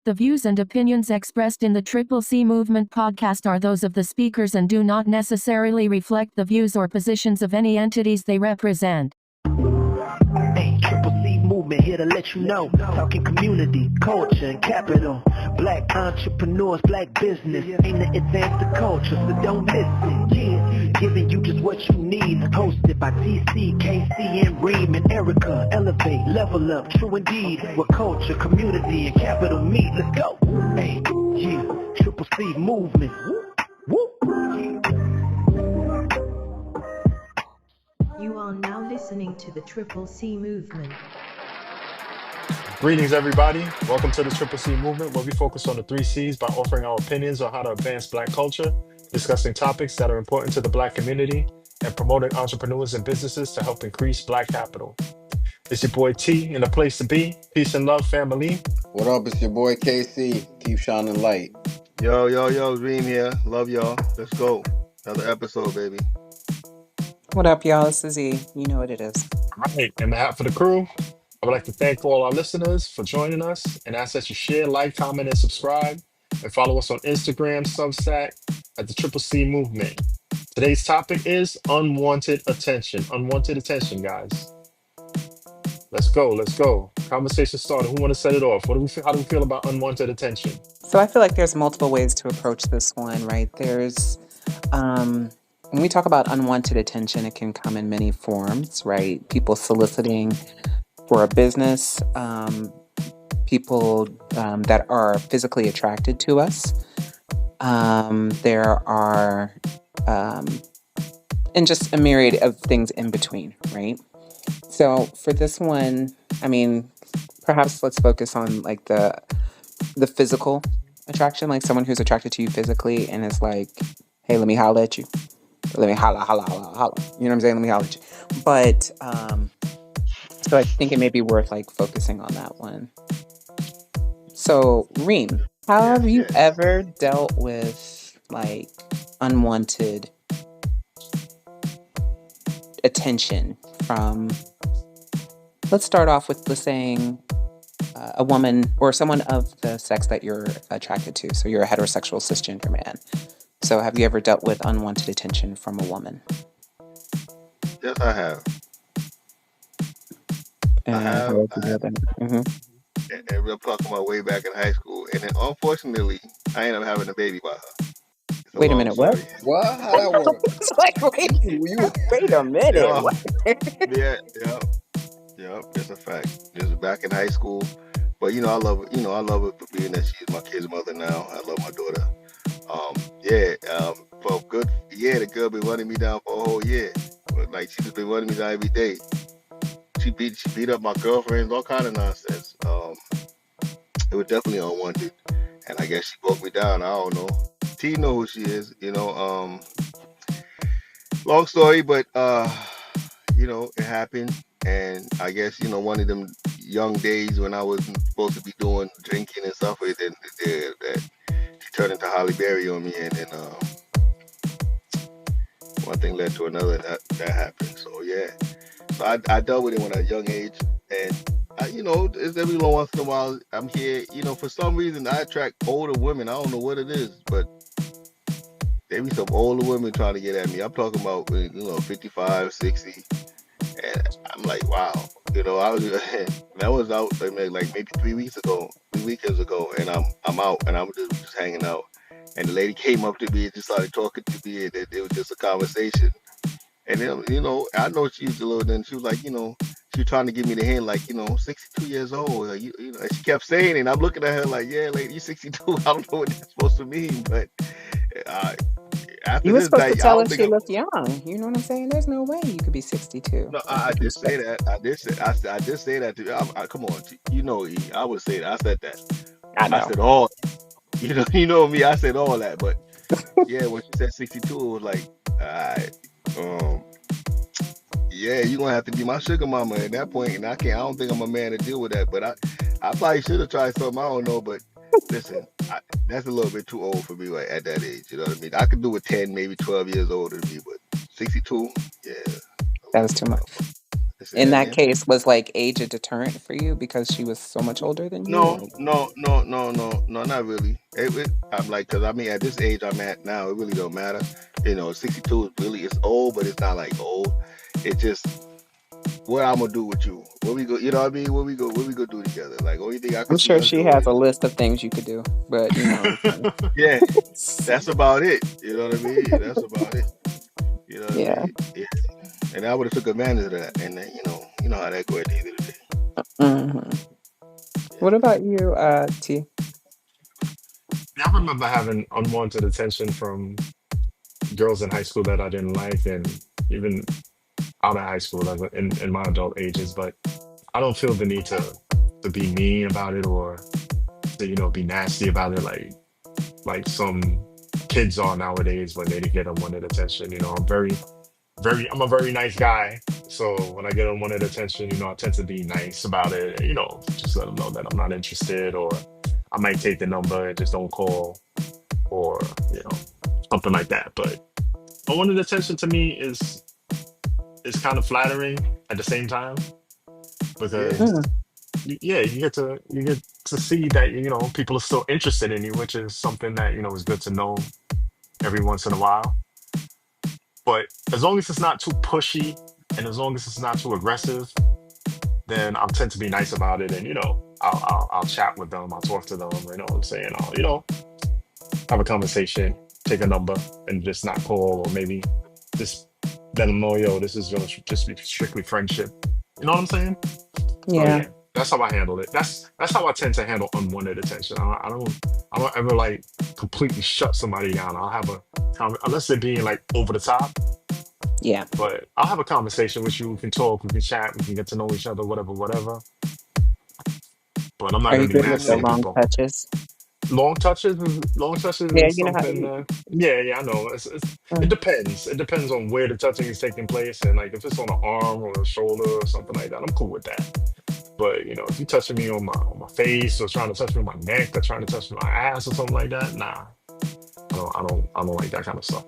The views and opinions expressed in the Triple C Movement podcast are those of the speakers and do not necessarily reflect the views or positions of any entities they represent. Hey, Triple C Movement here to let you know. Talking community, culture, and capital. Black entrepreneurs, black business. Aim to advance the culture, so don't listen. Yeah, giving you just what you need. Hosted by TC, KC, and Reem and Erica. Elevate, level up, true indeed. Where culture, community, and capital meet. Let's go. Hey, yeah, Triple C Movement. Woo. You are now listening to the Triple C Movement. Greetings, everybody. Welcome to the Triple C Movement, where we focus on the 3 C's by offering our opinions on how to advance Black culture, discussing topics that are important to the Black community, and promoting entrepreneurs and businesses to help increase Black capital. It's your boy T in the place to be. Peace and love, family. What up? It's your boy KC. Keep shining light. Yo, Reem here. Love y'all. Let's go. Another episode, baby. What up, y'all? This is E. You know what it is. All right. On behalf of the crew, I would like to thank all our listeners for joining us and ask that you share, like, comment, and subscribe. And follow us on Instagram, Substack at the Triple C Movement. Today's topic is unwanted attention. Unwanted attention, guys. Let's go. Conversation started. Who want to set it off? How do we feel about unwanted attention? So I feel like there's multiple ways to approach this one, right? There's, when we talk about unwanted attention, it can come in many forms, right? People soliciting for a business, people that are physically attracted to us. There are, and just a myriad of things in between, right? So for this one, I mean, perhaps let's focus on like the physical attraction, like someone who's attracted to you physically and is like, hey, let me holler at you. Let me holla. You know what I'm saying? Let me holler at you. But, so I think it may be worth like focusing on that one. So Reem, how have you ever dealt with like unwanted attention from, let's start off with saying a woman or someone of the sex that you're attracted to. So you're a heterosexual cisgender man. So have you ever dealt with unwanted attention from a woman? Yes, I have. Mm-hmm. And we're talking about way back in high school. And then unfortunately, I ended up having a baby by her. Wait a minute, what? What? How that work? It's like, wait a minute. Yeah. What? Yeah, it's a fact. This was back in high school. But I love her for being that she's my kid's mother now. I love my daughter. For good year, the girl been running me down for a whole year. But like she just been running me down every day. She beat up my girlfriends, all kind of nonsense. It was definitely unwanted, and I guess she broke me down. I don't know. T know who she is, Long story, but it happened, and I guess one of them young days when I wasn't supposed to be doing drinking and stuff, that she turned into Holly Berry on me, and then one thing led to another. That happened. So yeah. So I dealt with it when I was a young age, and it's every once in a while I'm here. For some reason I attract older women. I don't know what it is, but there be some older women trying to get at me. I'm talking about 55, 60, and I'm like, wow. I was out like maybe 3 weekends ago, and I'm out and I'm just hanging out, and the lady came up to me and just started talking to me, and it was just a conversation. And then, I know she was a little, then she was like, she was trying to give me the hint, like, 62 years old. Like, and she kept saying it, and I'm looking at her like, yeah, lady, you're 62. I don't know what that's supposed to mean, but after You were this supposed night, to tell us she looked young. You know what I'm saying? There's no way you could be 62. No, I did say that. I did say that to you. Come on, E, I would say that. I said that. I know. I said all. You know me. I said all that, but yeah, when she said 62, it was like, all right. Yeah, you're gonna have to be my sugar mama at that point, and I don't think I'm a man to deal with that. But I probably should have tried something. I don't know, but listen, that's a little bit too old for me right at that age. You know what I mean? I could do it 10, maybe 12 years older than me, but 62, yeah, That was too much. Say In that that again. case, was like age a deterrent for you because she was so much older than you? No, Or no, no, no, no, no, not really. I'm like, cause I mean, at this age I'm at now, it really don't matter. 62 is really it's old, but it's not like old. It just what I'm gonna do with you. What we go, you know what I mean? What we go do together? Like, only thing I I'm could see sure us she doing has is, a list of things you could do, but yeah, that's about it. You know what I mean? Yeah, that's about it. You know what I yeah. mean? Yeah. And I would have took advantage of that, and then, you know how that go at the end of the day. Hmm. What about you, T? Yeah, I remember having unwanted attention from girls in high school that I didn't like, and even out of high school, like in my adult ages. But I don't feel the need to be mean about it or to be nasty about it, like some kids are nowadays when they get unwanted attention. I'm a very nice guy. So when I get unwanted attention, I tend to be nice about it. Just let them know that I'm not interested, or I might take the number and just don't call, or you know, something like that. But unwanted attention to me is kind of flattering at the same time Yeah. because yeah, you get to see that people are still interested in you, which is something that is good to know every once in a while. But as long as it's not too pushy and as long as it's not too aggressive, then I'll tend to be nice about it, and I'll chat with them, I'll talk to them, you know what I'm saying? I'll have a conversation, take a number, and just not call, or maybe just let them know, yo, this is gonna just be strictly friendship. You know what I'm saying? So Yeah. yeah, that's how I handle it. That's how I tend to handle unwanted attention. I don't ever like completely shut somebody down. I'll have a unless they're being like over the top, Yeah. but I'll have a conversation with you. We can talk, we can chat, we can get to know each other, whatever, whatever. But I'm not Are gonna you be good with nasty the No. to long people. touches? Long touches Yeah, is you know how. something. Yeah, yeah, I know. It Mm. depends. It depends on where the touching is taking place, and like if it's on the arm or the shoulder or something like that, I'm cool with that. But if you're touching me on my face or trying to touch me on my neck or trying to touch my ass or something like that, nah, I don't like that kind of stuff.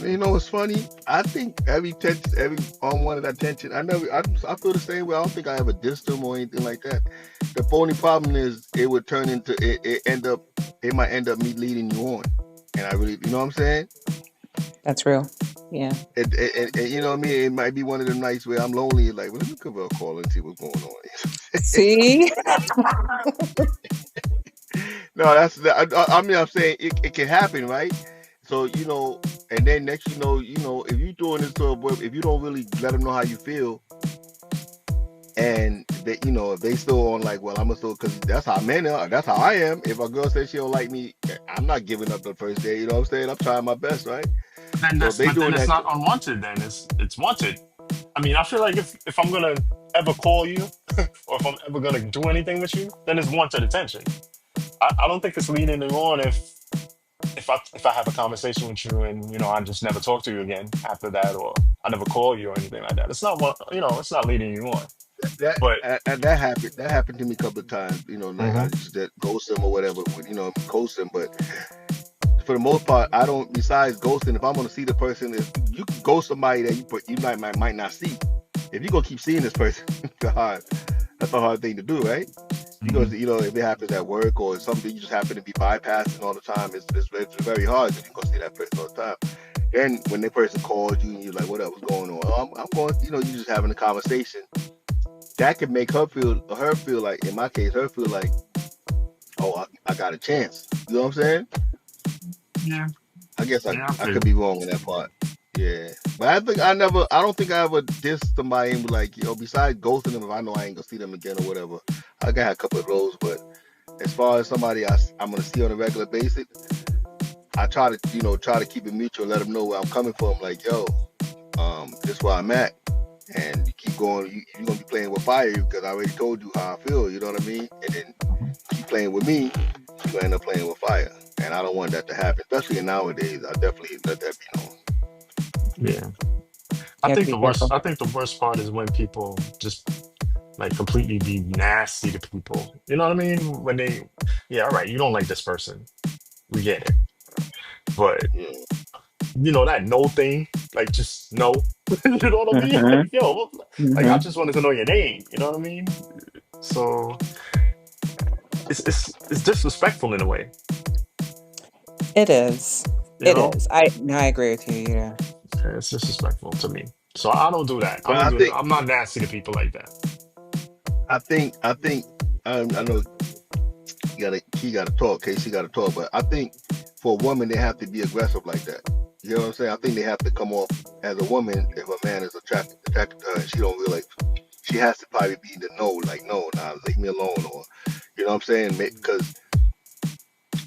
You know what's funny? I think every unwanted attention. I feel the same way. I don't think I ever dissed them or anything like that. The only problem is it would turn into it might end up me leading you on, and I really, you know what I'm saying? That's real. Yeah. And you know what I mean? It might be one of them nights where I'm lonely, like, well, let me give her a call and see what's going on. See? No, I mean, I'm saying it can happen, right? So, and then next, if you're doing this to a boy, if you don't really let them know how you feel, and they, if they still on like, well, I'm gonna still, because that's how men are, that's how I am. If a girl says she don't like me, I'm not giving up the first day. You know what I'm saying? I'm trying my best, right? Then So if that's they but then doing it's that, not unwanted. Then it's wanted. I mean, I feel like if I'm gonna ever call you or if I'm ever gonna do anything with you, then it's wanted attention. I don't think it's leading you on if I have a conversation with you and I just never talk to you again after that, or I never call you or anything like that. It's not one, it's not leading you on. that But that happened. That happened to me a couple of times. Like I Mhm. just that ghost them or whatever. Ghost them. But for the most part, I don't. Besides ghosting, if I'm gonna see the person, if you can ghost somebody that you might not see. If you gonna keep seeing this person, that's a hard thing to do, right? Because Mhm. if it happens at work or something you just happen to be bypassing all the time, it's very hard because you go see that person all the time. Then when that person calls you and you're like, "What up? What's going on?" Oh, I'm going. You just having a conversation. That could make her feel like, in my case, her feel like, "Oh, I got a chance." You know what I'm saying? Yeah, I guess I yeah, I I feel could you. be wrong in that part. Yeah, but I don't think I ever dissed somebody and be like, besides ghosting them if I know I ain't gonna see them again or whatever. I got a couple of those, but as far as somebody I'm gonna see on a regular basis, I try to keep it mutual, let them know where I'm coming from. Like, yo, this is where I'm at, and you keep going. You're gonna be playing with fire because I already told you how I feel. You know what I mean? And then keep playing with me, you gonna end up playing with fire. And I don't want that to happen, especially nowadays. I definitely let that be known. Yeah, You have to be careful. I think the worst part is when people just like completely be nasty to people. You know what I mean? When yeah, all right, you don't like this person, we get it, but Yeah. that no thing. like just no. You know what I mean? Mm-hmm. Like, yo, like I Mm-hmm. just wanted to know your name. You know what I mean? So it's disrespectful in a way. It is. You It know, is. I no, I agree with you. Yeah. yeah, it's disrespectful to me. So I don't do that. I But don't do. I'm not nasty to people like that. I think I know he gotta talk, Casey gotta talk, but I think for a woman they have to be aggressive like that. You know what I'm saying? I think they have to come off as a woman if a man is attracted to her and she don't really she has to probably be the no, like no, nah, leave me alone, or you know what I'm saying? Because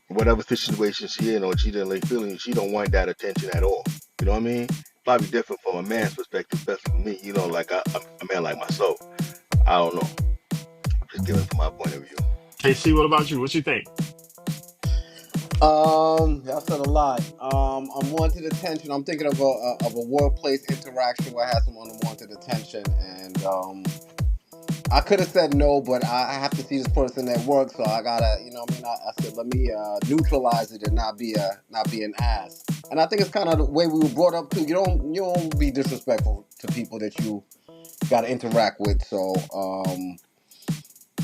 whatever situation she in or she didn't like feeling, she don't want that attention at all. You know what I mean? Probably different from a man's perspective, especially for me. You know, like a man like myself. I don't know. I'm just giving from my point of view. KC, what about you? What you think? Y'all said a lot. Unwanted attention. I'm thinking of a workplace interaction where I had some unwanted attention, and I could have said no, but I have to see this person at work, so I gotta, you know, what I mean, I said let me neutralize it and not be an ass. And I think it's kind of the way we were brought up too. You don't be disrespectful to people that you gotta interact with. So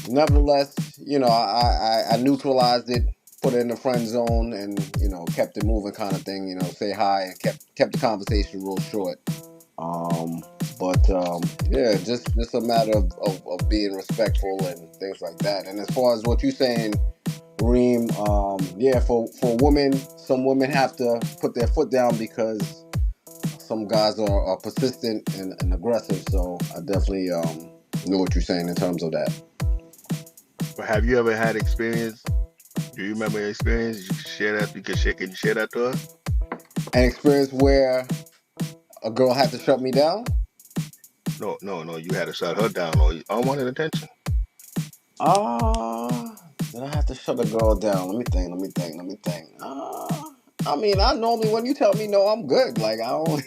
nevertheless, you know, I neutralized it, put it in the friend zone, and you know, kept it moving, kind of thing. You know, say hi and kept the conversation real short. Um, but yeah, just a matter of being respectful and things like that. And as far as what you're saying, Reem, yeah, for women, some women have to put their foot down because some guys are persistent and aggressive. So I definitely know what you're saying in terms of that. But have you ever had experience? Do you remember your experience? You can share that. Can you share that to us? An experience where a girl had to shut me down. No, no, no. You had to shut her down, or unwanted attention. Ah, then I have to shut a girl down. Let me think. I mean, I normally when you tell me no, I'm good. Like I don't.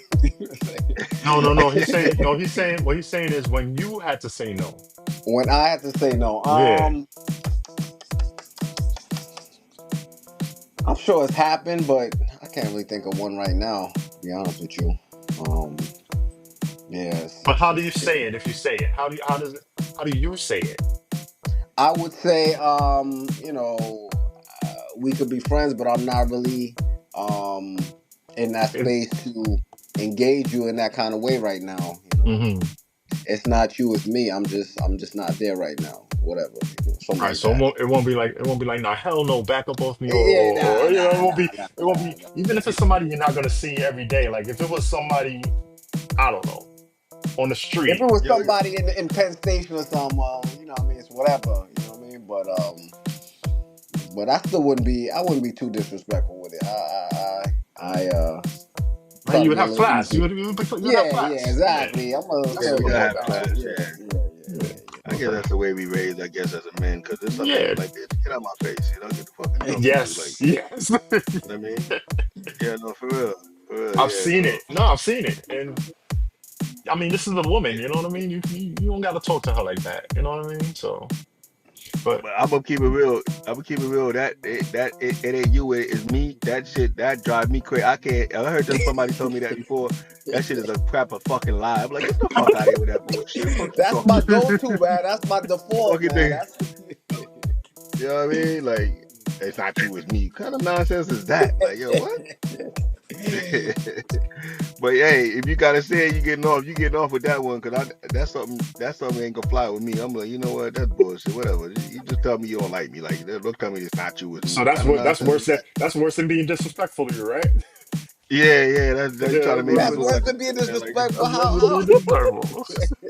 No, no, no. He's saying no. He's saying what he's saying is when you had to say no. When I have to say no, Yeah, I'm sure it's happened, but I can't really think of one right now. To be honest with you. Um, yeah, but how do you say it if you say it? How do you say it? I would say, you know, we could be friends, but I'm not really um, in that It, space to engage you in that kind of way right now. You know, hmm it's not you, it's me. I'm just not there right now. Whatever, you know, something All right, like so that. it won't be like nah, hell no, back up off me, Yeah, or you know, nah, it won't be even if it's somebody you're not gonna see every day. Like if it was somebody I don't know on the If it street. was Yo, somebody in Penn Station or something, you know what I mean, it's whatever, you know what I mean. But I still wouldn't be. I wouldn't be too disrespectful with it. I Like try you to would be a have little class. easy. You would have Yeah, class. Yeah, exactly. I'm a yeah, we certain gotta way have about it. class. Yeah, Yeah, yeah. I guess that's the way we raised. I guess as a man, because there's some men yeah. be like, "Bitch, get out my face. You know, get the fuck and talk to you." Like, Yes, yes. you know what I mean? Yeah, no, for real. I've Yeah. seen So, it. No, I've seen it, and I mean, this is a woman. You know what I mean? You don't got to talk to her like that. You know what I mean? So, but but I'm gonna keep it real. I'm gonna keep it real. It ain't you. It's me. That shit that drive me crazy. I can't. I heard somebody told me that before. That shit is a crap a fucking lie. I'm like, get the fuck out of here with that bullshit. What the fuck you That's talking my about? go-to, man. That's my default, Fucking man. thing. That's You know what I mean? Like, it's not you, it's me. What kind of nonsense is that? Like, yo, what? But hey, if you gotta say it, you getting off with that one, cause that's something ain't gonna fly with me. I'm like, you know what, that's bullshit. Whatever. You just tell me you don't like me. Like, don't tell me it's not you, it's me. so What kind of nonsense is that? that's worse than being disrespectful to you, right? Yeah, that you Yeah, trying to make me that's look worse like than being yeah, like disrespectful. that's worse than How? being disrespectful.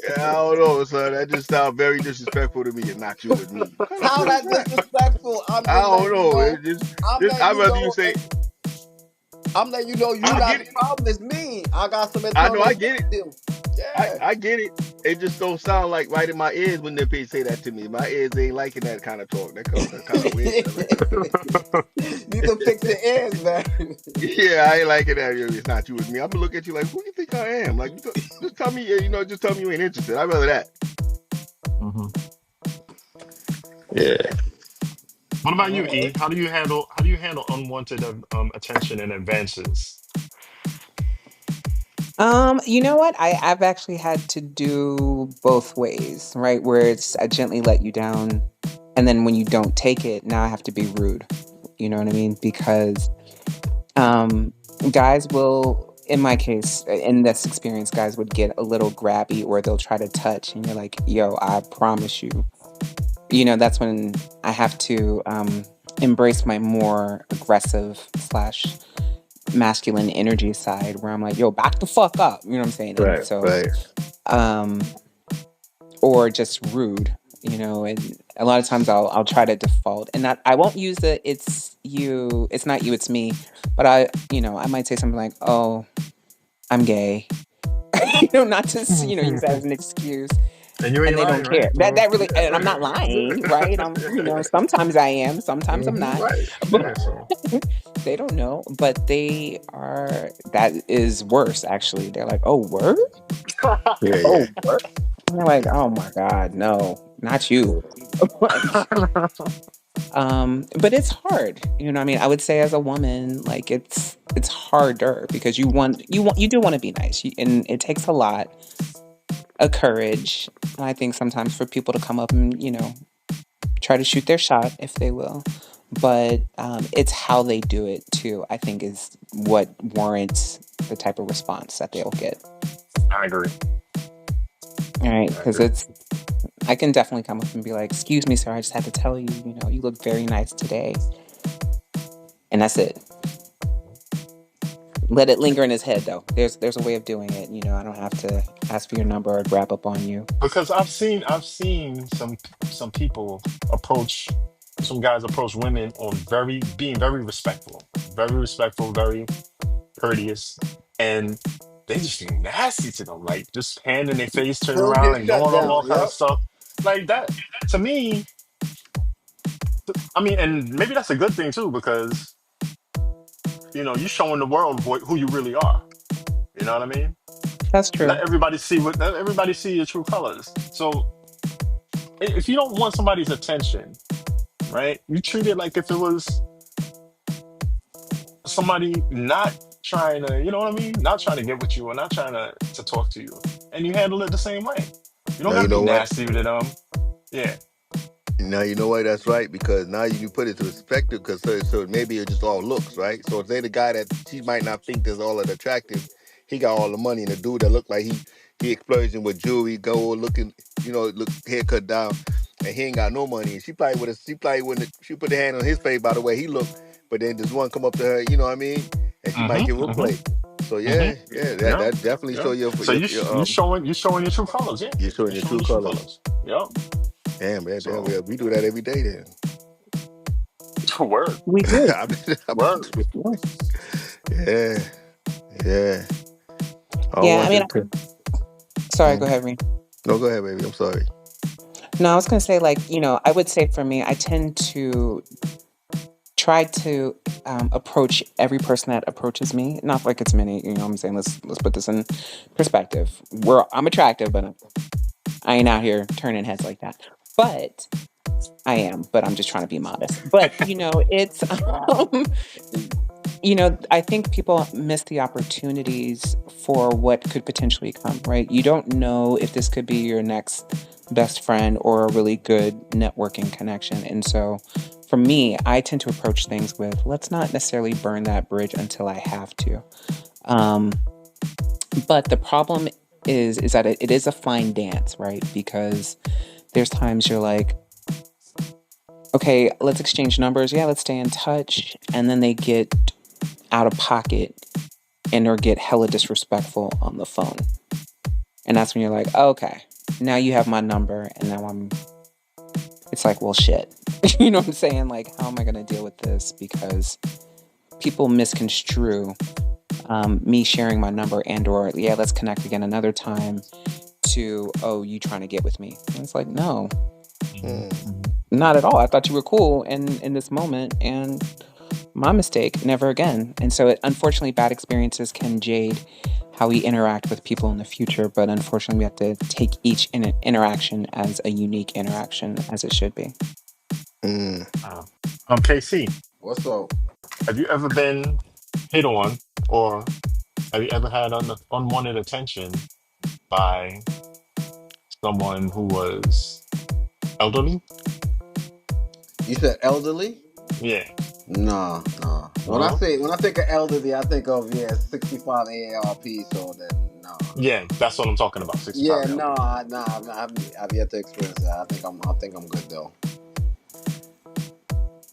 yeah, I don't know, son. That just sounds very disrespectful to me. It's not you, it's me. What kind of How shit is that that? disrespectful? I'm I just don't letting you know. know. I'm letting I'd you rather you know. say, I'm letting you know you I not get the it. problem. It's me. I got some I know internal I shit get it. to do. Yeah. I get it. It just don't sound like right in my ears when they say that to me. My ears ain't liking that kind of talk. That kind of weird. I You can fix your ears, man. yeah, I ain't liking that. It's not you, it's me. I'm gonna look at you like, who you think I am? Like, just tell me, just tell me you ain't interested. I'd rather that. hmm Yeah. What about you, E? How do you handle unwanted attention and advances? You know what? I've actually had to do both ways, right? Where it's I gently let you down, and then when you don't take it, now I have to be rude. You know what I mean? Because um, guys will, in my case, in this experience, guys would get a little grabby or they'll try to touch, and you're like, "Yo, I promise you." You know, that's when I have to embrace my more aggressive slash masculine energy side, where I'm like, "Yo, back the fuck up." You know what I'm saying? And Right, so right. um, or just rude, and a lot of times I'll try to default and not I won't use the it's not you, it's me, but I might say something like, "Oh, I'm gay." Not to use that as an excuse, And you and ain't they lying, don't care. right? That really, Yeah, and I'm not lying, right? right. Sometimes I am, sometimes I'm not, Right. but Yeah, so. they don't know, but that is worse actually. They're like, "Oh, word? Yeah, Oh, yeah. word?" And they're like, "Oh my God, no, not you." Like, but it's hard. I mean, I would say as a woman, like it's harder because you do want to be nice, and it takes a lot of courage. And I think sometimes for people to come up and try to shoot their shot, if they will. But it's how they do it too, I think, is what warrants the type of response that they'll get. I agree. All right. I Because agree. I can definitely come up and be like, "Excuse me, sir, I just had to tell you, you look very nice today." And that's it. Let it linger in his head, though. There's a way of doing it. I don't have to ask for your number or grab up on you. Because I've seen some people approach some guys approach women on being very respectful, very courteous, and they just be nasty to them, like just hand in their face, turning Still around get and shut doing all down. kind of Yep. stuff like that. To me, I mean, and maybe that's a good thing too, because you're showing the world who you really are. You know what I mean? That's true. Let everybody see your true colors. So if you don't want somebody's attention, right, you treat it like if it was somebody not trying to, you know what I mean? Not trying to get with you or not trying to talk to you. And you handle it the same way. You don't Now got you to be know what? nasty with it. Yeah. Now you know why that's right, because now you put it to perspective. Because so maybe it's just all looks, right? So if they the guy that she might not think is all that attractive, he got all the money, and the dude that look like he explosion with jewelry, gold looking, look haircut down, and he ain't got no money. And she probably wouldn't she put her hand on his face by the way he looked, but then this one come up to her, you know what I mean, and she might give him a Mm-hmm. play. So Mm-hmm. yeah, yeah, that Yeah. that definitely Yeah. show So you showing your true colors. Yeah. you're showing You're your showing true your true colors. colors. Yep. Damn, man, damn, So we do that every day then. word. We do. I be Word. doing- Yeah. yeah, yeah. I don't Yeah. I want mean, you to. sorry. Go Mhm. ahead, Reem. No, go ahead, baby. I'm sorry. No, I was going to say, like, I would say for me, I tend to try to approach every person that approaches me. Not like it's many, what I'm saying. Let's put this in perspective. I'm attractive, but I ain't out here turning heads like that. But I am, but I'm just trying to be modest. But it's I think people miss the opportunities for what could potentially come, right? You don't know if this could be your next best friend or a really good networking connection. And so for me, I tend to approach things with, let's not necessarily burn that bridge until I have to. Um, but the problem is that it is a fine dance, right? Because there's times you're like, okay, let's exchange numbers. Yeah, let's stay in touch. And then they get out of pocket and or get hella disrespectful on the phone. And that's when you're like, oh, okay, now you have my number. And now it's like, well, shit. You know what I'm saying? Like, how am I going to deal with this? Because people misconstrue me sharing my number and or, yeah, let's connect again another time to, oh, you trying to get with me. And it's like, no, Mhm, Mm. mhm. not at all. I thought you were cool in this moment. And my mistake, never again. And so, unfortunately, bad experiences can jade how we interact with people in the future. But unfortunately, we have to take each interaction as a unique interaction, as it should be. Mm. Uh, KC, What's up? have you ever been hit on or Have you ever had unwanted attention by someone who was elderly? You said elderly? Yeah. Nah, nah. No. When I think of elderly, I think of 65 AARP. So then, nah. Yeah, that's what I'm talking about. 65 Yeah, and elder. nah. I've yet to experience that. I think I'm good though.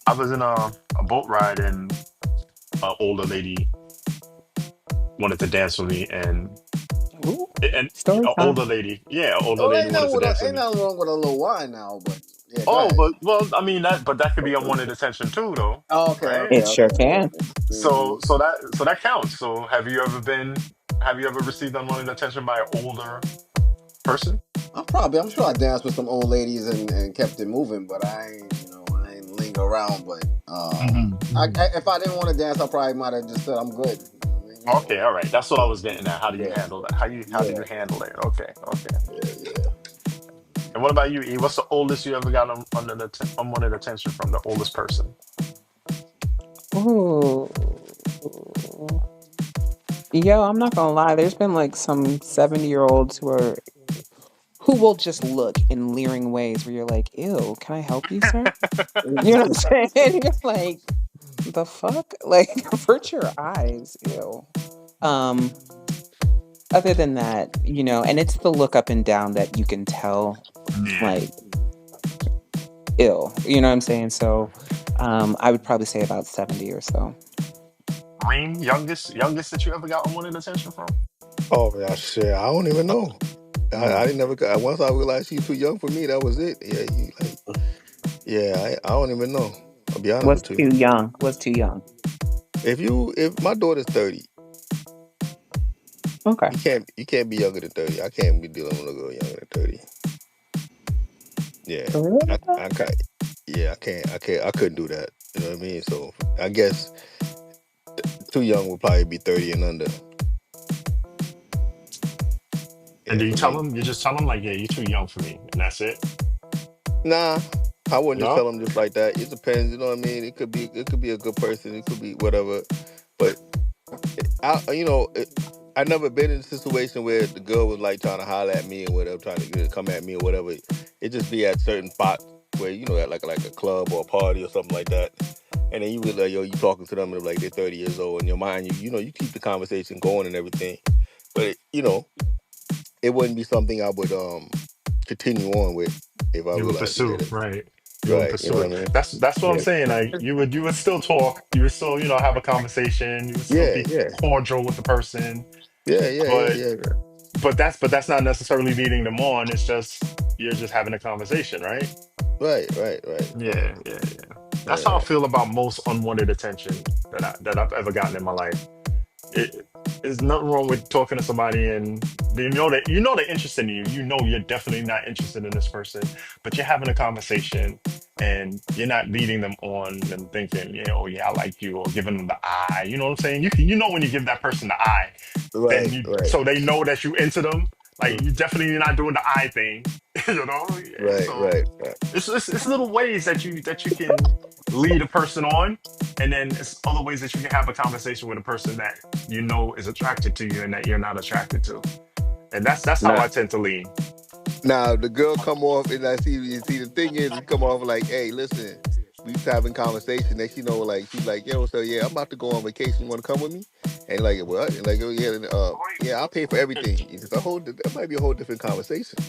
I was in a boat ride and an older lady wanted to dance with me, Ooh, and story an time. older lady, yeah, an older Oh, lady wanted to dance with ain't me. nothing wrong with a little wine now, but yeah, go Oh, ahead. but well, I mean but that could be unwanted attention too, though, Oh, right? It sure can. Hmm. So that counts. So have you ever received unwanted attention by an older person? I'm sure I danced with some old ladies and kept it moving, but I ain't linger around. But if I didn't want to dance, I probably might have just said I'm good. You know what I mean? So Okay, all right. That's what I was getting at. How do you yeah, handle that? How did yeah, you handle it? Okay, okay. yeah. And what about you, E? What's the oldest you ever got unwanted attention from the oldest person? Ooh. Yo, I'm not gonna lie. There's been like some 70-year-olds who will just look in leering ways where you're like, ew, can I help you, sir? You know what I'm saying? You're like, the fuck? Like, avert your eyes. Ew. Um, Other than that, and it's the look up and down that you can tell, Yeah. like, ill. You know what I'm saying? So, I would probably say about 70 or so. Reem, youngest that you ever got unwanted attention from? Oh yeah, shit. I don't even know. I Mm. didn't never. Once I realized she's too young for me, that was it. Yeah, yeah. I don't even know. I'll be honest Was with you. too young. Was too young. If my daughter's 30, Okay. you can't be younger than 30. I can't be dealing with a girl younger than 30. Yeah, For real though? I can't. Yeah, I couldn't do that. You know what I mean? So I guess too young would probably be 30 and under. And Yeah, do you for tell me. them? You just tell them like, yeah, you're too young for me, and that's it. Nah, I wouldn't just No. tell them just like that. It depends. You know what I mean? It could be a good person. It could be whatever. But I never been in a situation where the girl was like trying to holler at me or whatever, trying to come at me or whatever. It just be at certain spots where at like a club or a party or something like that. And then you be like, yo, you talking to them and they're like they're 30 years old in your mind. You keep the conversation going and everything. But it wouldn't be something I would continue on with if I You would realized pursue, that. right? You would Right. You know pursue what I it. mean? That's what I'm Yeah. saying. Like you would still talk. You would still have a conversation. You would still Yeah. be Yeah. cordial with the person. Yeah. Yeah. Yeah. But Yeah. but that's not necessarily leading them on. It's just you're just having a conversation, right? Right. Right. Right. Yeah, yeah, yeah. That's how I Yeah. feel about most unwanted attention that I've ever gotten in my life. It, there's nothing wrong with talking to somebody and they're interested in you. You know you're definitely not interested in this person, but you're having a conversation and you're not leading them on and thinking, yeah, oh yeah, I like you, or giving them the eye. You know what I'm saying? You know when you give that person the eye, then Right. you Right. so they know that you into them. Like Mhm. you definitely not doing the eye thing, you know. And Right. so Right. Right. it's little ways that you can lead a person on, and then it's other ways that you can have a conversation with a person that you know is attracted to you and that you're not attracted to, and that's how Now, I tend to lean. now the girl come off, and I see. You see, the thing is, it come off like, hey, listen, we just having conversation. That like, she's like, yo, so yeah, I'm about to go on vacation. You want to come with me? And like, what? And like, oh yeah, yeah, I'll pay for everything. It's a whole. That might be a whole different conversation.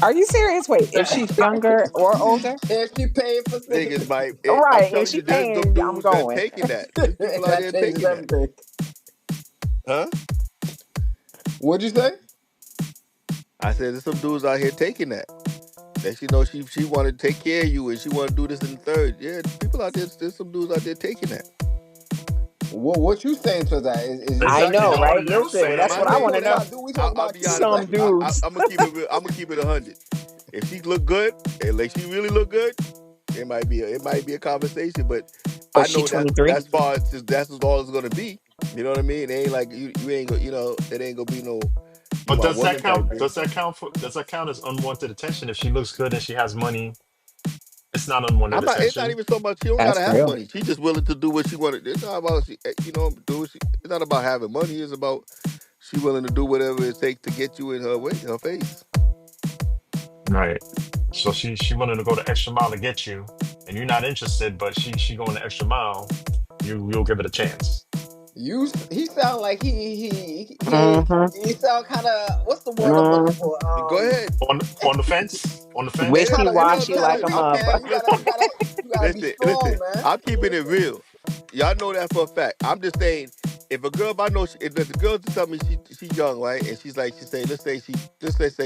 Are you serious? Wait, if she's younger or older? And she paid for things. Niggas might. I'm Right. If telling she you, there's them paying, I'm dudes that going. taking that. There's people out That there changes taking that. everything. Huh? What'd you say? I said, there's some dudes out here taking that. That she want to take care of you and she want to do this and the third. Yeah, people out there. There's some dudes out there taking that. What you saying to that? Is it I Exactly. know, What are right? you Listen, I'm that's saying? what not I saying want to talking know. that. about? We talking I'll about be honest. Some kids? dudes. I'm gonna keep it real. I'm gonna keep it 100. If she look good and like she really look good, it might be a conversation. But I Was she know 23? that's far. That's as all it's gonna be. You know what I mean? It ain't like you ain't go. It ain't gonna be no. You But my does that woman type count? thing. Does that count as unwanted attention if she looks good and she has money It's not unwanted I'm not. It's not attention. even so much. She don't That's gotta have real. money. She just willing to do what she wanted. It's not about do. It's not about having money. It's about she willing to do whatever it takes to get you in her way, her face. Right. So she wanted to go the extra mile to get you, and you're not interested, but she going the extra mile. You'll give it a chance. He sound like Mm-hmm. he sound kind of, what's the word I'm looking Mm-hmm. for? Go ahead. On the fence. On the It fence. is. Kind of, It is Wishy-washy kind like of a be. man. motherfucker. You gotta be Listen. strong, man. I'm keeping it real. Y'all know that for a fact. I'm just saying, if a girl, if I know, if the girl just tell me she young, right, and she say, let's say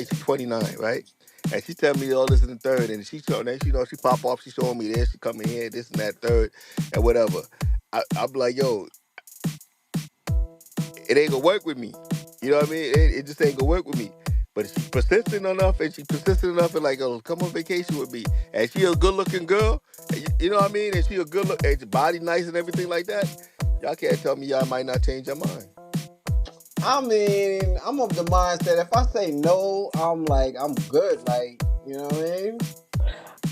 she's 29, right, and she tell me all this in the third, and then she pop off, she showing me this, she come in here, this and that third, and whatever. I'm like, yo, it ain't gonna work with me. You know what I mean? It just ain't gonna work with me. But if she's persistent enough, and like, oh, come on vacation with me, and she a good looking girl, and you know what I mean, and she a good look, and your body nice and everything like that, y'all can't tell me y'all might not change your mind. I mean, I'm of the mindset, if I say no, I'm like, I'm good. Like, you know what I mean?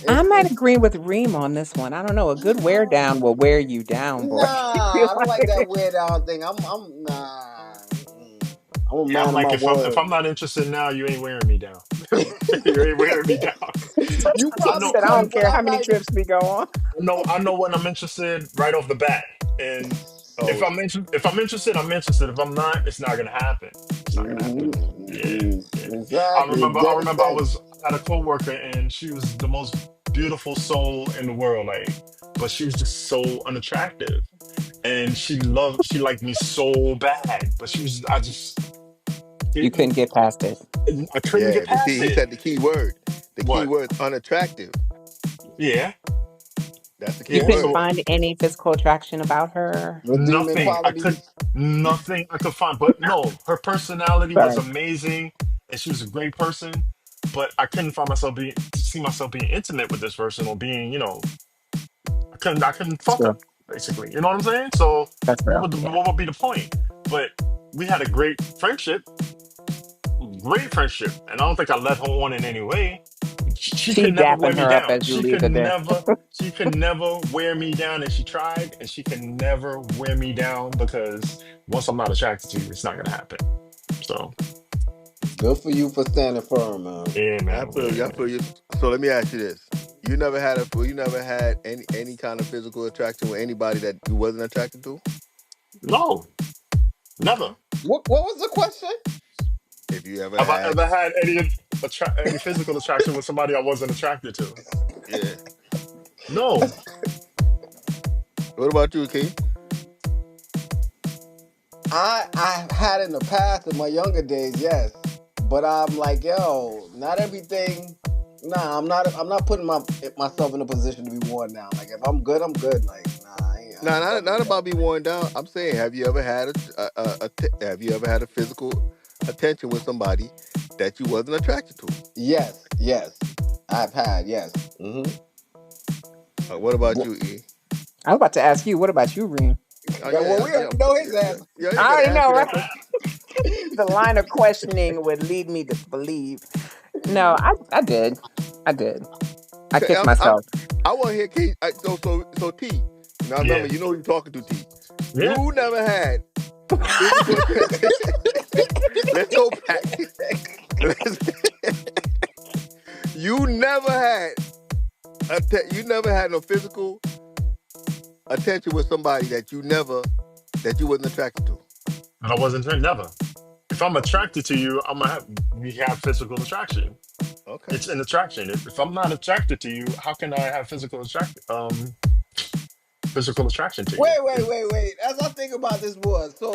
I might It's agree with Reem on this one. I don't know. A good wear down will wear you down, boy. nah, I don't like that weird out thing. I'm nah. Mm-mm. I'm a Yeah, I'm man of like my if word. I'm not interested now, you ain't wearing me down. You ain't wearing me down. You I probably know Said I could, don't but care how I'm many like, trips we go on. I know when I'm interested right off the bat. And Oh, if I'm interested, I'm interested. If I'm not, it's not gonna happen. It's not gonna happen. Yeah, yeah. exactly, I dead remember sense. I had a coworker and she was the most beautiful soul in the world, like, but she was just so unattractive. And she liked me so bad, but I just You couldn't didn't get past it. I couldn't get yeah. But see, past he it. said the key word. The key What? word is unattractive. Yeah, That's the key You yeah. couldn't word. So find any physical attraction about her. Redeeming qualities. nothing I could find. But no, her personality was Sorry. amazing, and she was a great person. But I couldn't see myself being intimate with this person or being, I couldn't That's fuck her real. basically. You know what I'm saying? So That's real. Yeah. what would be the point? But we had a great friendship, and I don't think I let her on in any way. She She could never wear dapping me her up down. as you leave the day. She could never wear me down, and she tried, and she can never wear me down because once I'm not attracted to you, it's not gonna happen. So Good for you for standing firm, man. yeah, I man, feel you. I feel you. So let me ask you this: you never had any kind of physical attraction with anybody that you wasn't attracted to? no, Okay. never. What was the question? If you ever Have I had, ever had any physical attraction with somebody I wasn't attracted to? yeah. No. What about you, King? I had in the past in my younger days, yes. But I'm like, yo, not everything. Nah, I'm not putting myself in a position to be worn down. Like if I'm good, I'm good. Like nah, I Nah, ain't fucking not with about that. me worn down. I'm saying, have you ever had have you ever had a physical attention with somebody that you wasn't attracted to? Yes, I've had yes. Hmm. What about you, E? I was about to ask you, what about you, Reem? Oh Well, yeah, we already know his yeah, answer. yeah. You I ain't gotta already ask know, me right? that question. The line of questioning would lead me to believe. No, I did. I did. I Okay, kissed myself. I want to hear K. So T. Now remember, Yeah. you know who you're talking to, T. Yeah. You never had physical attention. Let's go back. Let's- you never had you never had no physical attention with somebody that you wasn't attracted to. And I wasn't never. If I'm attracted to you, we have physical attraction. Okay. It's an attraction. If I'm not attracted to you, how can I have physical attraction to you? Wait. As I think about this more, so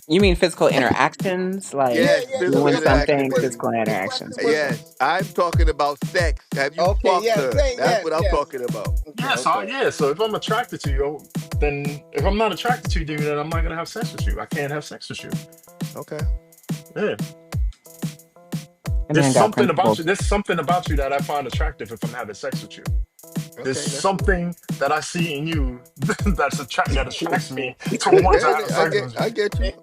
You mean physical interactions, like Yes, yeah. physical So doing interaction. something, physical the interactions? question was Yes, I'm talking about sex. Have you okay. fucked Yes, her? say That's what I'm yes. talking about. Okay, Yeah, so okay. so if I'm attracted to you, then if I'm not attracted to you, then I'm not gonna have sex with you. I can't have sex with you. Okay. Yeah. The man got principles. There's something about you that I find attractive if I'm having sex with you. There's Okay, that's cool. something that I see in you that attracts me to want to have sex with you.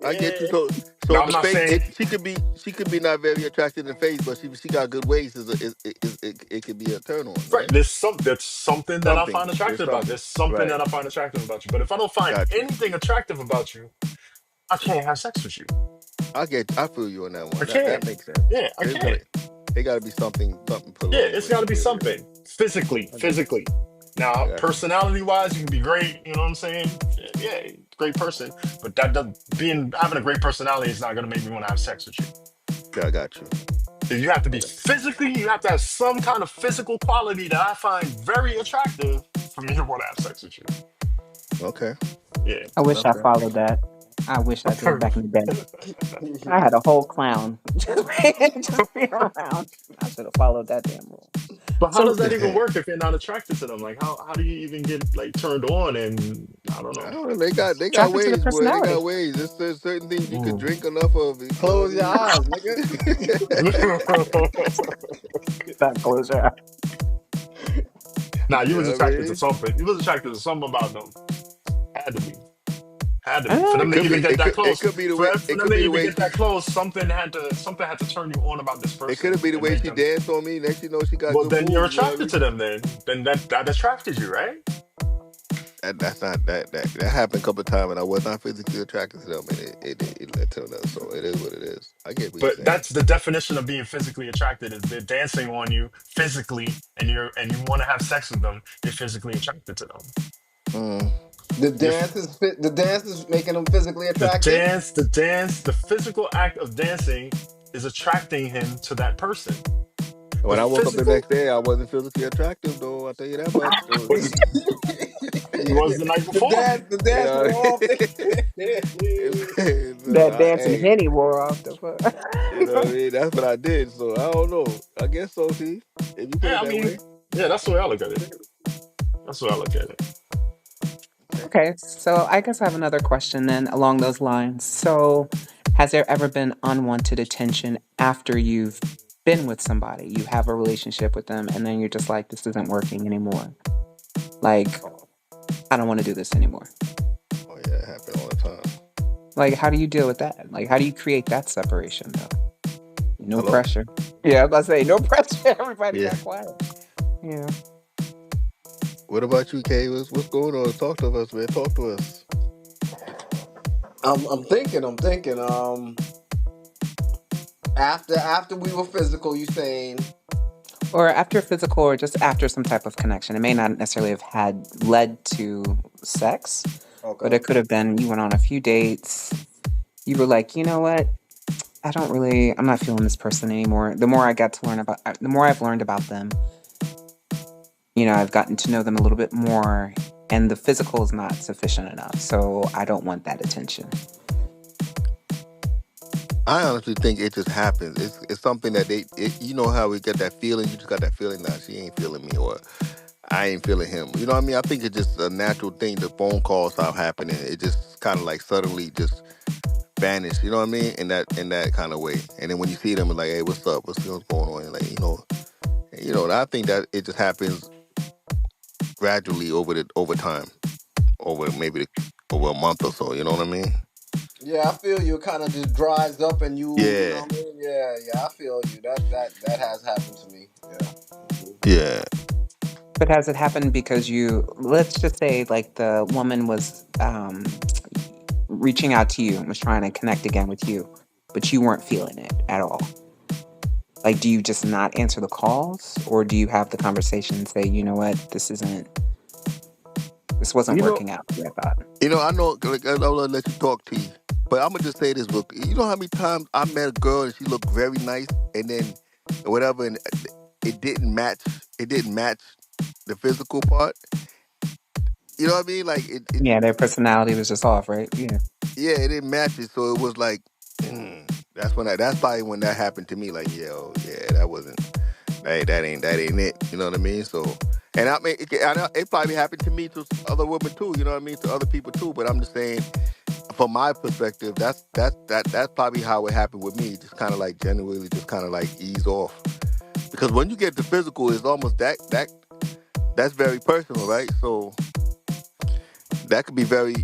I get you. So Now in I'm the not face, saying she could be not very attractive in the face, but she got good ways. It could be a turn on, right. right? There's something that I Something. find There's attractive about. something. There's something Right. that I find attractive about you. But if I don't find Got you. anything attractive about you, I can't have sex with you. I feel you on that I one. That can't. makes sense. Yeah, I There's gotta can't. it gotta be something put Yeah, along it's with got it. to be Yeah, yeah. something physically, I got you. physically. Now, I got you. personality wise, you can be great. You know what I'm saying? Yeah, great person. But that does being having a great personality is not gonna make me want to have sex with you. Yeah, I got you. You have to be Okay. physically. You have to have some kind of physical quality that I find very attractive for me to want to have sex with you. Okay. Yeah. I wish I Okay. followed that. I wish I did back in the day. I had a whole clown just being around. I should have followed that damn rule. But how does So that even work if you're not attracted to them? Like, how do you even get like turned on? And I don't I know. don't know. They got attracted to the ways, boy. They personality. got ways. There's certain things you could Mm. drink enough of. You know what I Close your mean? eyes, nigga. That closure. Nah, you You was know what I attracted to mean? something. You was attracted to something about them. Had to be. Had to be. For Uh, them It to could be. even get that It close. could be the way. For It them could to be the even way get she. that close, something had to turn you on about this It person could be the and way make she them. danced on me. Next, you know, she got Well, good then you're moves. You know what I attracted mean? to them. Then that attracted you, right? That's not that happened a couple of times, and I was not physically attracted to them, and it led to another. So it is what it is. I get what you're But saying. that's the definition of being physically attracted is they're dancing on you physically and you want to have sex with them, you're physically attracted to them. Mm. You're, The dance is making them physically attractive. the physical act of dancing is attracting him to that person. The When I woke up the physical next day, I wasn't physically attractive, though. I'll tell you that much. Though. was he was the night before. The You dance know, wore off. so that dancing hey, henny wore off the you know what I fuck. mean? That's what I did. So I don't know. I guess so. See, if you put Yeah, it I that mean, way. yeah, that's the way I look at it. That's the way I look at it. Okay. Okay, so I guess I have another question then along those lines. So, has there ever been unwanted attention after you've been with somebody? You have a relationship with them, and then you're just like, this isn't working anymore. Like, I don't want to do this anymore. Oh yeah, it happens all the time. Like, how do you deal with that? Like, how do you create that separation though? No Hello. pressure. Yeah, I was about to say, no pressure. Everybody Yeah. got quiet. Yeah. What about you, Kay? What's going on? Talk to us, man. Talk to us. I'm thinking. After we were physical, you saying Or after physical, or just after some type of connection. It may not necessarily have had led to sex, but okay? it could have been you went on a few dates. You were like, you know what? I'm not feeling this person anymore. The more I got to learn about, the more I've learned about them, I've gotten to know them a little bit more, and the physical is not sufficient enough. So I don't want that attention. I honestly think it just happens. It's something that you know how we get that feeling. You just got that feeling now. She ain't feeling me, or I ain't feeling him. You know what I mean? I think it's just a natural thing. The phone calls start happening. It just kind of like suddenly just vanish. You know what I mean? In that kind of way. And then when you see them, it's like, hey, what's up? What's going on? And like, and I think that it just happens gradually over time, over a month or so. You know what I mean? Yeah, I feel you. It kind of just dries up, and you know Yeah, what I mean. Yeah, I feel you. That has happened to me. Yeah. yeah. But has it happened because let's just say, like, the woman was reaching out to you and was trying to connect again with you, but you weren't feeling it at all? Like, do you just not answer the calls, or do you have the conversation and say, you know what, this wasn't You know, working out the way I thought? I know. Like, I'll let you talk, T. But I'm gonna just say this, look. You know how many times I met a girl and she looked very nice, and then whatever, and it didn't match. It didn't match the physical part. You know what I mean? Like Yeah, their personality was just off, right? Yeah. yeah, it didn't match it. So it was like, that's probably when that happened to me. Like, yeah, that wasn't. That ain't it. You know what I mean? So, and I mean, it probably happened to me to other women too. You know what I mean? To other people too. But I'm just saying, from my perspective, that's probably how it happened with me. Just kind of like genuinely, just kind of like ease off. Because when you get the physical, it's almost that's very personal, right? So that could be very,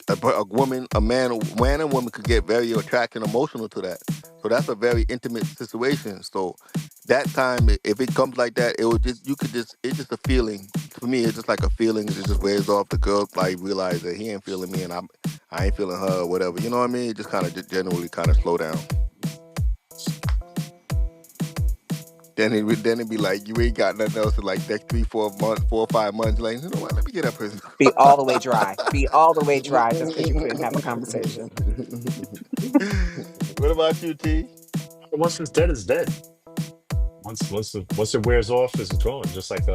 a woman, man and woman could get very attracted and emotional to that. So that's a very intimate situation. So that time, if it comes like that, it would just, it's just a feeling. For me, it's just like a feeling. It just wears off. The girl like realize that he ain't feeling me and I ain't feeling her or whatever. You know what I mean? It just kind of just generally kind of slow down. Then it'd be like you ain't got nothing else in like next 3 4 months, 4 or 5 months. Like, you know what? Let me get that person. Be all the way dry. Be all the way dry just because you couldn't have a conversation. What about you, T? Once it's dead, it's dead. Once it wears off, it's gone. Just like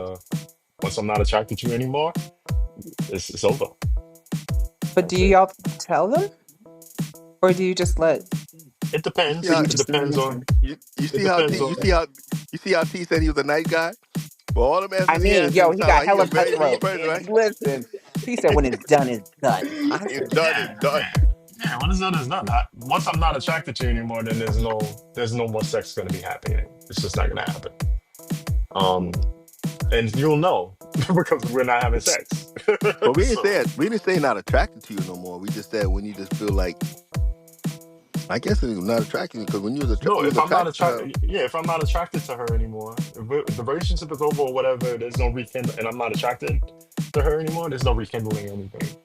once I'm not attracted to you anymore, it's over. But do That's it. y'all tell them? Or do you just let, It You see depends. how you It just leave depends it on. there? you It see how T depends on. you see how T said he was a nice guy? But all the I answers he mean, answered, yo, it he sound got like he a hella very mean cutthroat. person, right? Listen, he said when it's done, it's done. I It's said, done, it's Yeah, done. yeah, yeah. When it's done, it's done. Once I'm not attracted to you anymore, then there's no more sex going to be happening. It's just not going to happen. Um, and you'll know because we're not having sex. But So we didn't say not attracted to you no more. We just said when you just feel like, I guess it's not attracted because when no, you was if I'm not attracted to her. attracted, yeah, if I'm not attracted to her anymore, if the relationship is over or whatever, there's no rekindle, and I'm not attracted to her anymore. There's no rekindling anything.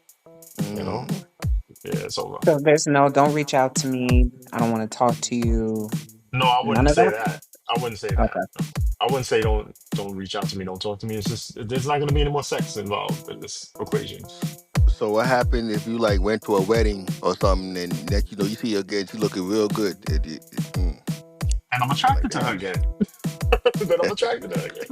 You know, Mm, yeah, it's over. so there's no, don't reach out to me. I don't want to talk to you. No, I None wouldn't of say that? that. I wouldn't say that. Okay. I wouldn't say don't reach out to me, don't talk to me. It's just there's not going to be any more sex involved in this equation, so what happened if you like went to a wedding or something and next you see her again, she looking real good. and I'm Like attracted to her damn. again. Then I'm attracted to her again.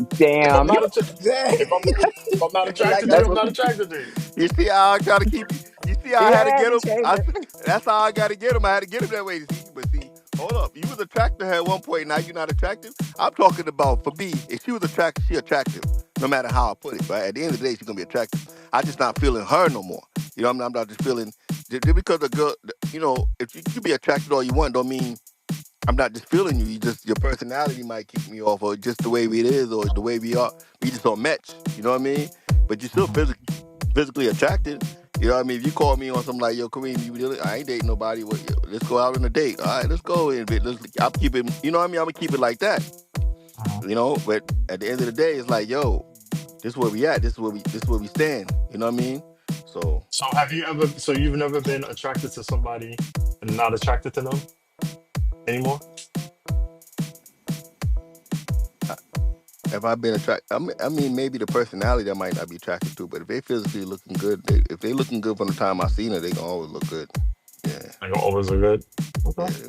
If I'm Damn. not Dang. if I'm not Like attracted to you, That's I'm what, not attracted to you. You see how I try to keep you? You see how I had to yeah, get he him? changed it. That's how I got to get him. I had to get him that way. See, but see, hold up. You was attracted to her at one point. Now you're not attractive. I'm talking about for me. If she was attractive, she attractive. No matter how I put it. Right. At the end of the day, she's gonna be attractive. I just not feeling her no more. You know, I'm not just feeling just because the girl. You know, if you can be attracted all you want, don't mean I'm not just feeling you. You just your personality might kick me off, or just the way it is, or the way we are. We just don't match. You know what I mean? But you still physically attracted. You know what I mean? If you call me on something like, yo, Kareem, I ain't dating nobody. Let's go out on a date. All right, let's go. I'll keep it. You know what I mean? I'm gonna keep it like that. Mhm. You know. But at the end of the day, it's like, yo, this is where we at. This is where we stand. You know what I mean? So So have you ever? So you've never been attracted to somebody and not attracted to them anymore? if I've been attracted, I mean, maybe the personality I might not be attracted to, but if they physically looking good, if they looking good from the time I seen her, they gonna always look good. Yeah, Like always are good. Okay. yeah, they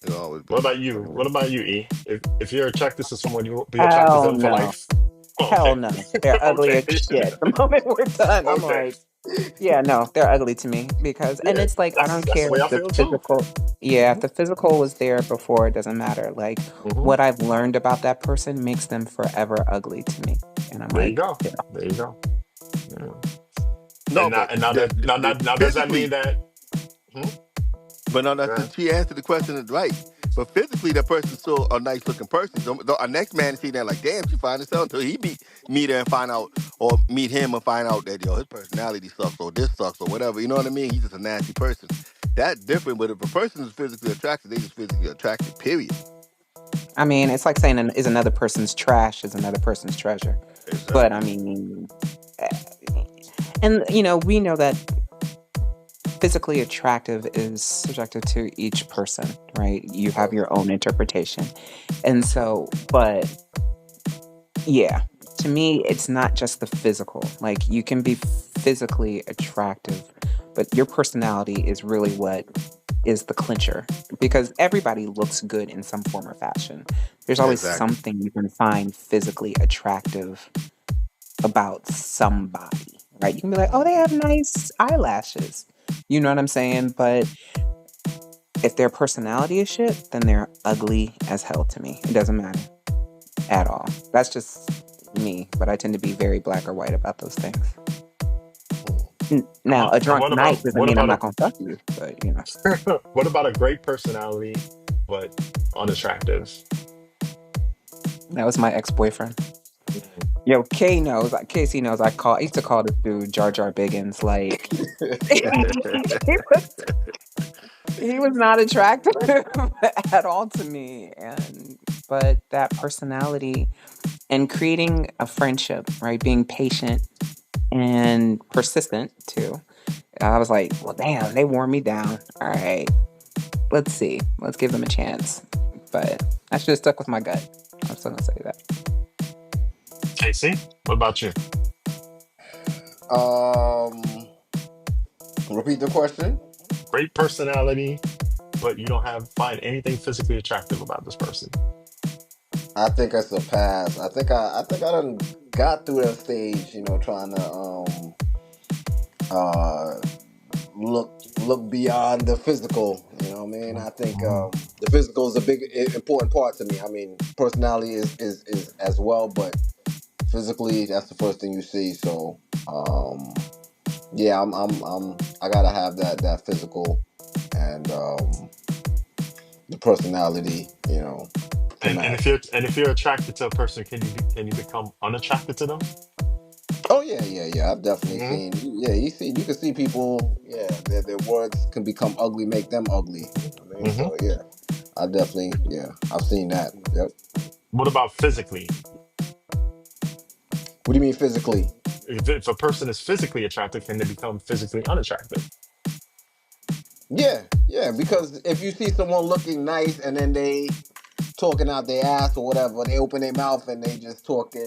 gonna always What be. about you? What about you, E? If you're attracted to someone, you will be attracted to Hell them for no. life. Oh, Hell okay. no. They're ugly Okay. as shit. The moment we're done, I'm Okay. like, yeah, no, they're ugly to me because, and Yeah, it's like, I don't that's the care way if I the feel too. physical, yeah, if Hmm. the physical was there before, it doesn't matter. Like, Hmm. what I've learned about that person makes them forever ugly to me. And I'm There you like, go. yeah. There you go. Yeah. No, but Now that now does that mean physically, that? Hmm? but no, Go ahead. she answered the question right. But physically, that person's still a nice looking person. Our next man see that like, damn, she fine as hell until he meet her and find out, or meet him and find out that his personality sucks or this sucks or whatever. You know what I mean? He's just a nasty person. That's different. But if a person is physically attracted, they just physically attracted. Period. I mean, it's like saying is another person's trash is another person's treasure. But I Exactly. mean, eh, and we know that physically attractive is subjective to each person, right? You have your own interpretation. And so, but yeah, to me, it's not just the physical. Like, you can be physically attractive, but your personality is really what is the clincher because everybody looks good in some form or fashion. There's always Exactly. something you can find physically attractive about somebody, right? You can be like, oh, they have nice eyelashes. You know what I'm saying? But if their personality is shit, then they're ugly as hell to me. It doesn't matter at all. That's just me, but I tend to be very black or white about those things. And Now, a and drunk night doesn't what mean I'm about not gonna fuck you, but what about a great personality but unattractive? that was my ex-boyfriend. Yo, Casey knows. I used to call this dude Jar Jar Biggins. Like he was not attractive at all to me, and but that personality and creating a friendship, right? Being patient and persistent too. I was like, well, damn, they wore me down. All right, let's see, let's give them a chance. But I should have stuck with my gut. I'm still gonna say that. Casey, what about you? Um, repeat the question. Great personality, but you don't find anything physically attractive about this person. I think it's a pass. I think I done got through that stage, trying to uh look beyond the physical. You know what I mean? I think the physical is a big important part to me. I mean, personality is as well, but physically that's the first thing you see. So yeah, I gotta have that physical and the personality, to And match. if you're attracted to a person, can you become unattracted to them? Oh yeah, yeah, yeah. I've definitely Hmm. seen. Yeah, you can see people. Yeah, their words can become ugly, make them ugly. I mean, Hmm. so yeah, I've seen that. Yep. What about physically? What do you mean physically? If a person is physically attractive, can they become physically unattractive? Yeah, yeah. Because if you see someone looking nice and then they talking out their ass or whatever, they open their mouth and they just talking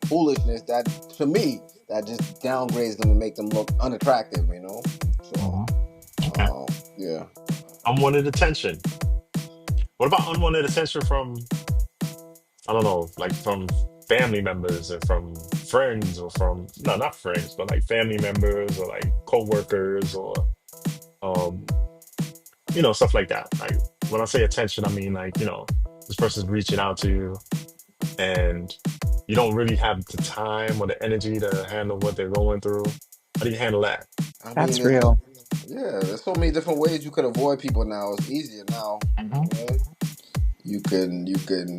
foolishness. That to me, that just downgrades them and make them look unattractive. So Hmm. Okay. yeah. Unwanted attention. What about unwanted attention from, I don't know, like from family members or from friends or from, no, not friends, but like family members or like co-workers or um stuff like that. Like when I say attention, I mean like, this person's reaching out to you and you don't really have the time or the energy to handle what they're going through. How do you handle that? I mean, That's real. yeah, there's so many different ways you could avoid people now. It's easier now. Hmm. Man. You can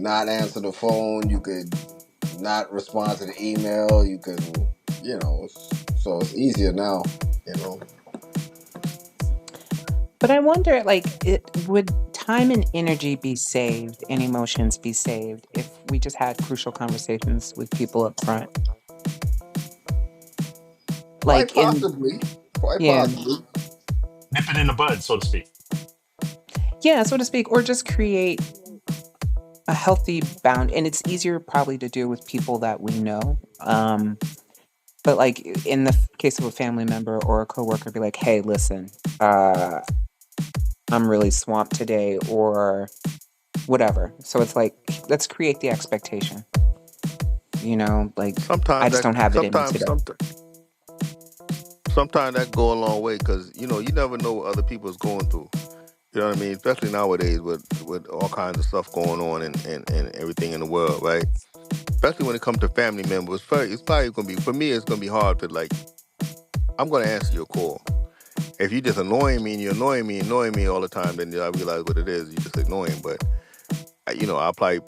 not answer the phone. You could not respond to the email. You can, so it's easier now. You know. But I wonder, like, would time and energy be saved and emotions be saved if we just had crucial conversations with people up front? Quite Like, possibly. Quite yeah, possibly. Nip it in the bud, so to speak. yeah, so to speak, or just create a healthy bound. And it's easier probably to do with people that we know. But like in the case of a family member or a coworker, be like, hey, listen, uh, I'm really swamped today, or whatever. So it's like, let's create the expectation. Like I sometimes just that don't have it in me sometimes today. sometimes that go a long way because you never know what other people's going through. You know what I mean? Especially nowadays with all kinds of stuff going on and everything in the world, right? Especially when it comes to family members, it's probably gonna be for me. It's gonna be hard to like. I'm gonna answer your call. If you just annoying me and you're annoying me all the time, then I realize what it is. You just annoying, but I'll probably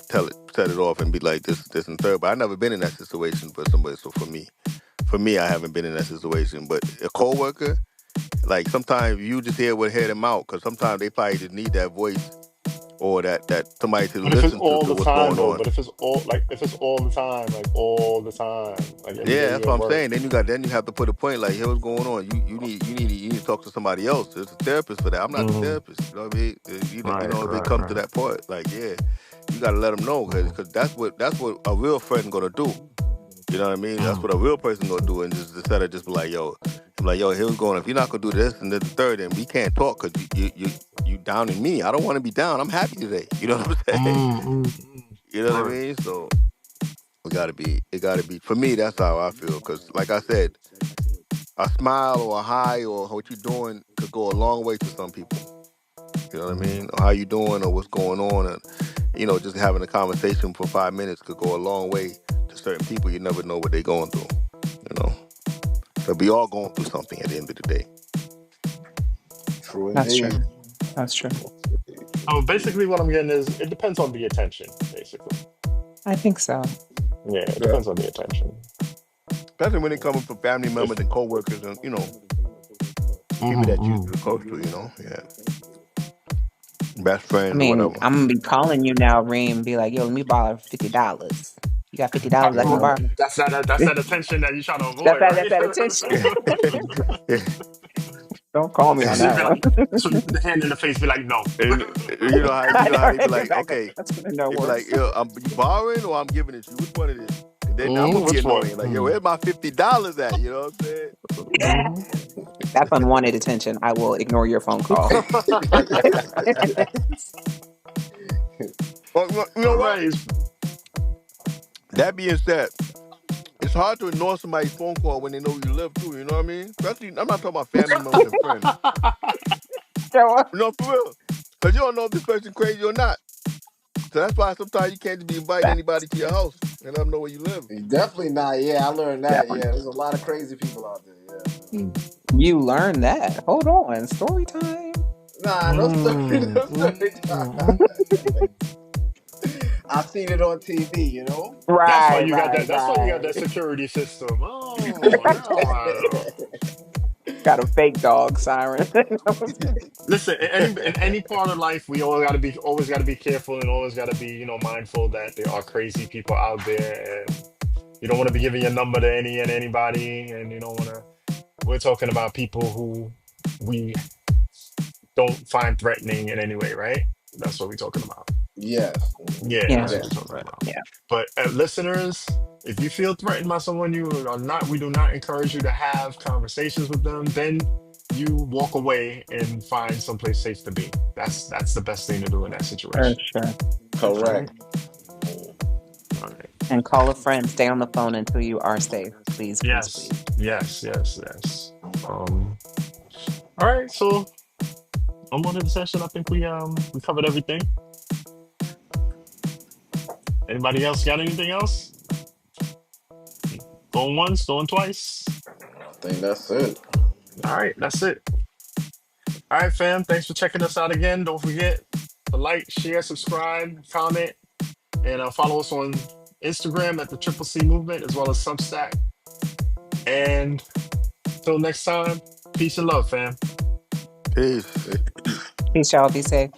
set it off and be like this and third. But I've never been in that situation for somebody. So for me, I haven't been in that situation. But a coworker, like sometimes you just hear them out because sometimes they probably just need that voice or that somebody to But if it's listen all to the what's time going though, on. but if it's all the time, like all the time, like every Yeah, day that's you're what at I'm work. saying. Then you have to put a point like, hey, what's going on? You need to talk to somebody else. There's a therapist for that. I'm not the Hmm. therapist. You know what I mean? Right, If it right, comes to right. that part, like yeah, you gotta let them know Hmm. because that's what a real friend gonna do. You know what I mean? That's Hmm. what a real person gonna do, and just instead of just be like, yo, I'm like, yo, here's going. If you're not gonna do this and then the third, then we can't talk because you downing me. I don't want to be down. I'm happy today. You know what I'm saying? Mm, You know what I right. mean? So it gotta be. For me, that's how I feel. Because like I said, a smile or a hi or what you doing could go a long way to some people. You know what I Mhm. mean? Or how you doing or what's going on, and just having a conversation for 5 minutes could go a long way to certain people. You never know what they're going through. You know, so we all going through something at the end of the day. True That's true. indeed. That's true. Basically, what I'm getting is it depends on the attention, basically. I think so. Yeah, it Yeah. depends on the attention. Especially when it comes from family members If and coworkers and people hmm that you close to. Yeah, best I friends or mean, whatever. I'm gonna be calling you now, Reem, be like, yo, let me borrow $50. You got $50 I can Uh, borrow? that's that attention that you try to avoid, That's right? that attention. yeah. Don't call me on So you that be one. like, so you put the hand in the face, be like, no. And I know, how they be right? like, Exactly. okay, That's no they be like, worse. yo, you borrowing or I'm giving it to you? Which one it is? And then I'm gonna be Which one? annoying, like, yo, where's my $50 at? You know what I'm saying? Mm-hmm. That's unwanted attention. I will ignore your phone call. Well, you know All what? right. That being said, it's hard to ignore somebody's phone call when they know you live too. You know what I mean? Especially, I'm not talking about family members and friends. Show up. You know, for real, because you don't know if this person crazy or not. So that's why sometimes you can't just be inviting anybody to your house and let them know where you live. Definitely not. Yeah, I learned that. Definitely. Yeah, there's a lot of crazy people out there. Yeah. You learned that. Hold on. Story time. Nah, no story, no story. I seen it on TV. You know. That's why Right, you got right, that. That's why you got right. that security system. Oh, now I know. Got a fake dog siren. Listen, in any part of life, we always gotta be careful and always gotta be mindful that there are crazy people out there, and you don't want to be giving your number to any and anybody, and you don't want to. We're talking about people who we don't find threatening in any way, right? That's what we're talking about. Yes. Yeah, Yeah, that's Yeah. what we're talking about. yeah. But listeners, if you feel threatened by someone, we do not encourage you to have conversations with them. Then you walk away and find someplace safe to be. That's the best thing to do in that For situation. sure. All right. Correct. All right. And call a friend. Stay on the phone until you are safe. Please, please, Yes. please. Yes. Yes. Yes. All right. So I'm on the session. I think we covered everything. Anybody else got anything else? Going once, going twice. I think that's it. All right. That's it. All right, fam. Thanks for checking us out again. Don't forget to like, share, subscribe, comment, and follow us on Instagram at the Triple C Movement as well as Substack. And till next time, peace and love, fam. Peace. Peace, y'all. Be safe.